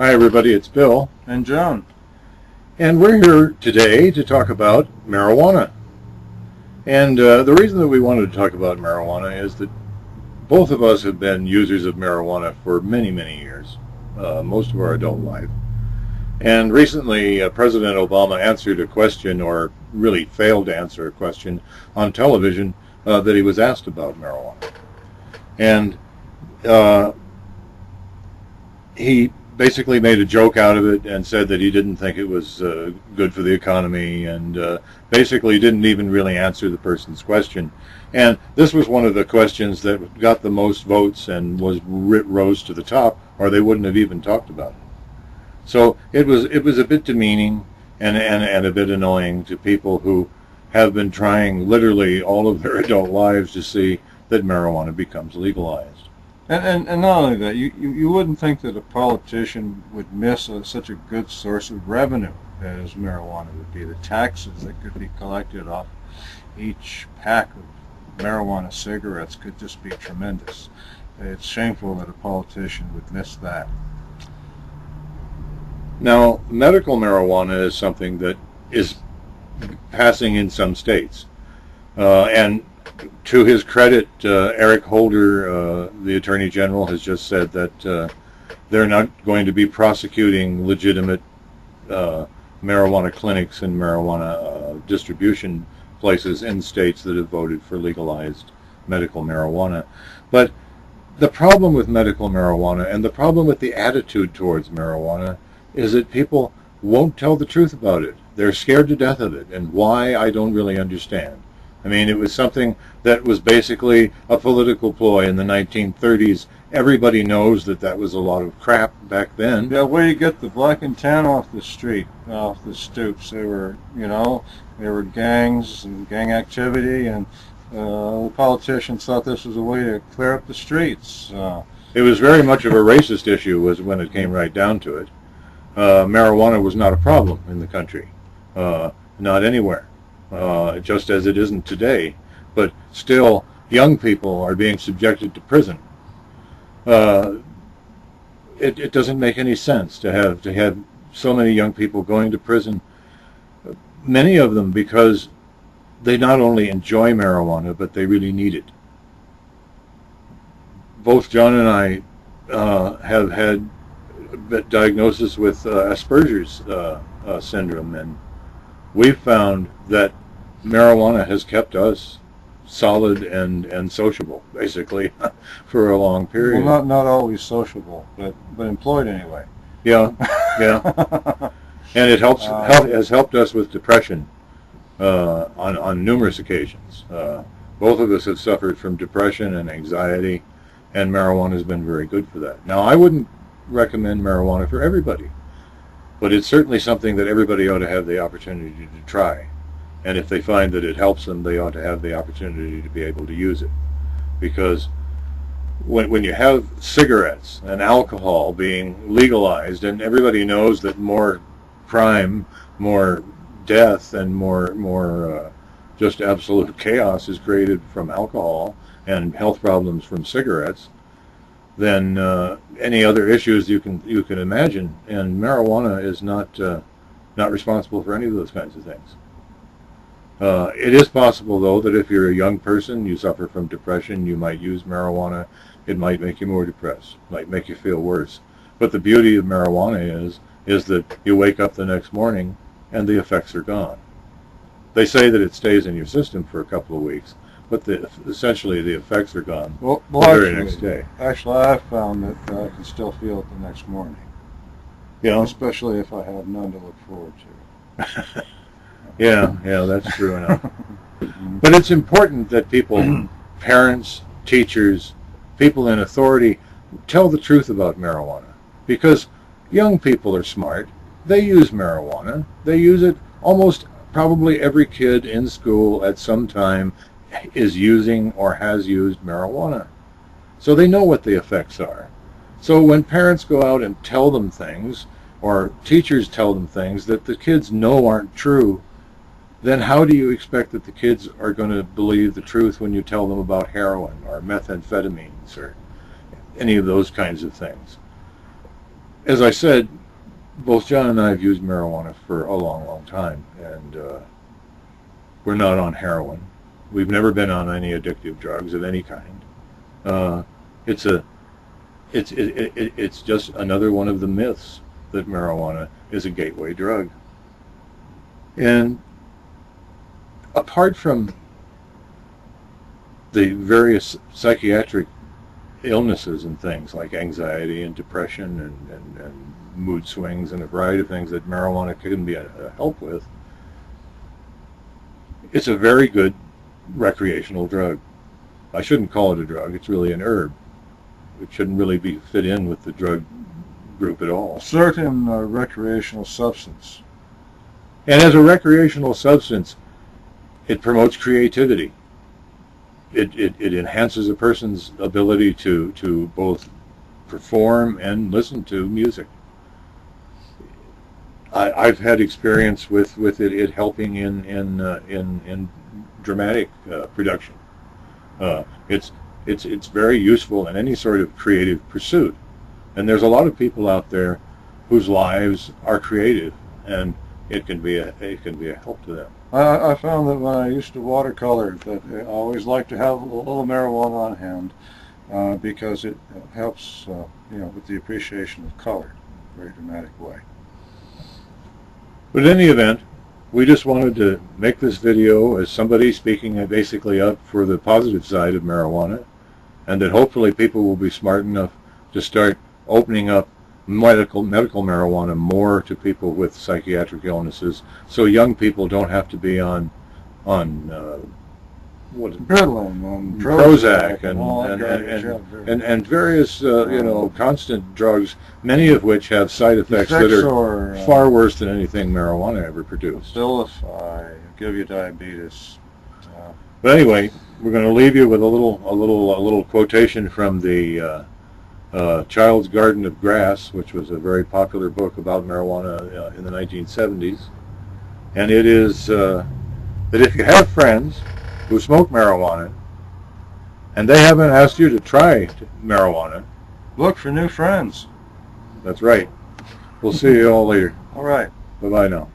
Hi everybody, it's Bill. And John. And we're here today to talk about marijuana. And the reason that we wanted to talk about marijuana is that both of us have been users of marijuana for many, many years, most of our adult life. And recently, President Obama answered a question, or really failed to answer a question, on television that he was asked about marijuana. And he basically made a joke out of it and said that he didn't think it was good for the economy, and basically didn't even really answer the person's question. And this was one of the questions that got the most votes and rose to the top, or they wouldn't have even talked about it. So it was a bit demeaning and a bit annoying to people who have been trying literally all of their adult lives to see that marijuana becomes legalized. And not only that, you wouldn't think that a politician would miss such a good source of revenue as marijuana would be. The taxes that could be collected off each pack of marijuana cigarettes could just be tremendous. It's shameful that a politician would miss that. Now, medical marijuana is something that is passing in some states. And to his credit, Eric Holder, the Attorney General, has just said that they're not going to be prosecuting legitimate marijuana clinics and marijuana distribution places in states that have voted for legalized medical marijuana. But the problem with medical marijuana and the problem with the attitude towards marijuana is that people won't tell the truth about it. They're scared to death of it, and why, I don't really understand. I mean, it was something that was basically a political ploy in the 1930s. Everybody knows that that was a lot of crap back then. Yeah, where you get the black and tan off the street, off the stoops. They were, they were gangs and gang activity, and the politicians thought this was a way to clear up the streets. It was very much of a racist issue was when it came right down to it. Marijuana was not a problem in the country, not anywhere. Just as it isn't today, but still young people are being subjected to prison. It doesn't make any sense to have so many young people going to prison, many of them because they not only enjoy marijuana, but they really need it. Both John and I have had a diagnosis with Asperger's syndrome, and we've found that marijuana has kept us solid and sociable, basically, for a long period. Well, not always sociable, but employed anyway. Yeah, yeah. And it has helped us with depression on numerous occasions. Both of us have suffered from depression and anxiety, and marijuana has been very good for that. Now, I wouldn't recommend marijuana for everybody, but it's certainly something that everybody ought to have the opportunity to try. And if they find that it helps them, they ought to have the opportunity to be able to use it. Because when you have cigarettes and alcohol being legalized, and everybody knows that more crime, more death, and more just absolute chaos is created from alcohol and health problems from cigarettes, than any other issues you can imagine, and marijuana is not responsible for any of those kinds of things. It is possible, though, that if you're a young person, you suffer from depression, you might use marijuana. It might make you more depressed, might make you feel worse. But the beauty of marijuana is that you wake up the next morning and the effects are gone. They say that it stays in your system for a couple of weeks, but essentially the effects are gone the very next day. Actually, I've found that I can still feel it the next morning. Yeah. Especially if I have none to look forward to. Yeah, that's true enough. But it's important that people, parents, teachers, people in authority, tell the truth about marijuana. Because young people are smart. They use marijuana. They use it. Almost probably every kid in school at some time is using or has used marijuana. So they know what the effects are. So when parents go out and tell them things, or teachers tell them things that the kids know aren't true, then how do you expect that the kids are going to believe the truth when you tell them about heroin or methamphetamines or any of those kinds of things? as I said, both John and I have used marijuana for a long, long time, and we're not on heroin. We've never been on any addictive drugs of any kind. It's just another one of the myths that marijuana is a gateway drug. And apart from the various psychiatric illnesses and things like anxiety and depression and mood swings and a variety of things that marijuana can be a help with, it's a very good recreational drug. I shouldn't call it a drug. It's really an herb. It shouldn't really be fit in with the drug group at all. Certain recreational substance. And as a recreational substance, it promotes creativity. It enhances a person's ability to both perform and listen to music. I've had experience with it helping in dramatic production. It's very useful in any sort of creative pursuit, and there's a lot of people out there whose lives are creative, and it can be a help to them. I found that when I used to watercolor, that I always like to have a little marijuana on hand because it helps, with the appreciation of color in a very dramatic way. But in any event, we just wanted to make this video as somebody speaking basically up for the positive side of marijuana, and that hopefully people will be smart enough to start opening up medical marijuana more to people with psychiatric illnesses, so young people don't have to be on Ritalin and Prozac and various constant drugs, many of which have side effects that are far worse than anything marijuana ever produced. Abilify, give you diabetes. But anyway, we're going to leave you with a little quotation from the Child's Garden of Grass, which was a very popular book about marijuana in the 1970s. And it is that if you have friends who smoke marijuana and they haven't asked you to try marijuana, look for new friends. That's right. We'll see you all later. All right. Bye-bye now.